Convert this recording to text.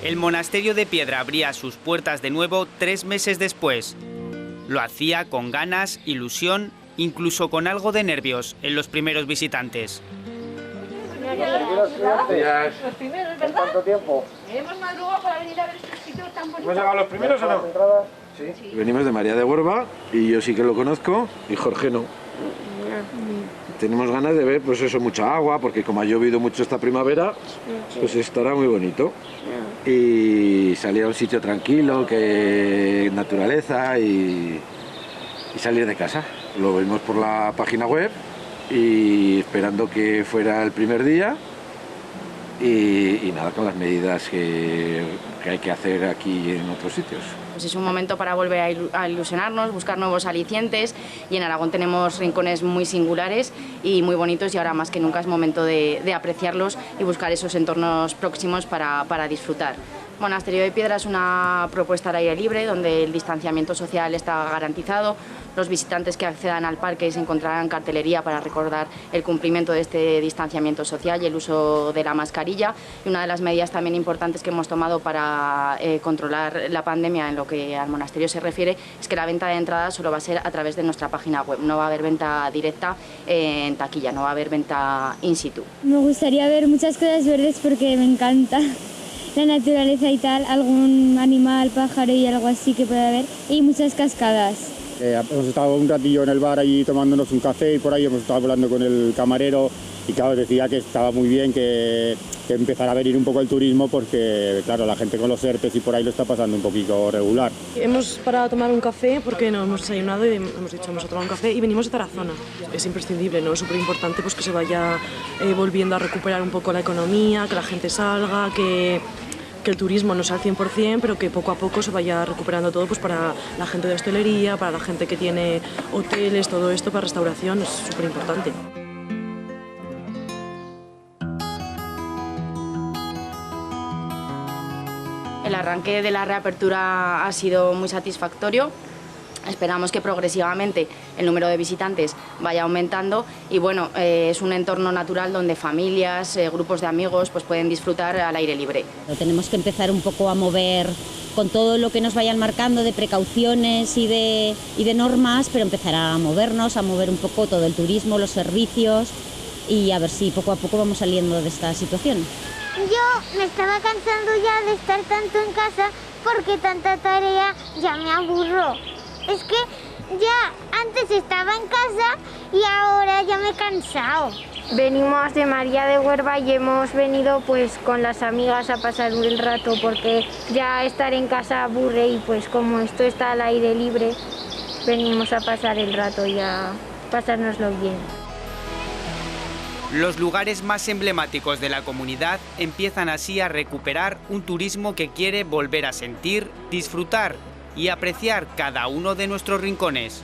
El monasterio de Piedra abría sus puertas de nuevo 3 meses después. Lo hacía con ganas, ilusión, incluso con algo de nervios en los primeros visitantes. Buenos días. Los primeros, ¿verdad? ¿Cuánto tiempo? Hemos madrugado para venir a ver este sitio tan bonito. ¿Hemos llegado los primeros o no? Sí. Venimos de María de Huerva y yo sí que lo conozco y Jorge no. Tenemos ganas de ver, pues eso, mucha agua, porque como ha llovido mucho esta primavera, pues estará muy bonito. Y salir a un sitio tranquilo, que naturaleza y salir de casa. Lo vimos por la página web y esperando que fuera el primer día y nada, con las medidas que hay que hacer aquí en otros sitios. Pues es un momento para volver a ilusionarnos, buscar nuevos alicientes, y en Aragón tenemos rincones muy singulares y muy bonitos, y ahora más que nunca es momento de apreciarlos y buscar esos entornos próximos para disfrutar. Monasterio de Piedra es una propuesta al aire libre donde el distanciamiento social está garantizado. Los visitantes que accedan al parque se encontrarán cartelería para recordar el cumplimiento de este distanciamiento social y el uso de la mascarilla. Y una de las medidas también importantes que hemos tomado para controlar la pandemia en lo que al monasterio se refiere es que la venta de entradas solo va a ser a través de nuestra página web. No va a haber venta directa en taquilla, no va a haber venta in situ. Me gustaría ver muchas cosas verdes porque me encanta la naturaleza y tal, algún animal, pájaro y algo así que pueda haber, y muchas cascadas. Hemos estado un ratillo en el bar allí tomándonos un café y por ahí hemos estado hablando con el camarero y claro, decía que estaba muy bien que empezara a venir un poco el turismo porque claro, la gente con los ERTEs y por ahí lo está pasando un poquito regular. Hemos parado a tomar un café porque no hemos desayunado y hemos dicho vamos a tomar un café y venimos de Tarazona. Es imprescindible, ¿no? Es súper importante pues, que se vaya volviendo a recuperar un poco la economía, que la gente salga, que el turismo no sea al 100%, pero que poco a poco se vaya recuperando todo pues para la gente de hostelería, para la gente que tiene hoteles, todo esto para restauración es súper importante. El arranque de la reapertura ha sido muy satisfactorio. Esperamos que progresivamente el número de visitantes vaya aumentando y bueno, es un entorno natural donde familias, grupos de amigos pues pueden disfrutar al aire libre. Tenemos que empezar un poco a mover con todo lo que nos vayan marcando de precauciones y de normas, pero empezar a movernos, a mover un poco todo el turismo, los servicios y a ver si poco a poco vamos saliendo de esta situación. Yo me estaba cansando ya de estar tanto en casa porque tanta tarea ya me aburro. Es que ya antes estaba en casa y ahora ya me he cansado. Venimos de María de Huerva y hemos venido pues con las amigas a pasar el rato porque ya estar en casa aburre y pues como esto está al aire libre, venimos a pasar el rato y a pasárnoslo bien. Los lugares más emblemáticos de la comunidad empiezan así a recuperar un turismo que quiere volver a sentir, disfrutar y apreciar cada uno de nuestros rincones.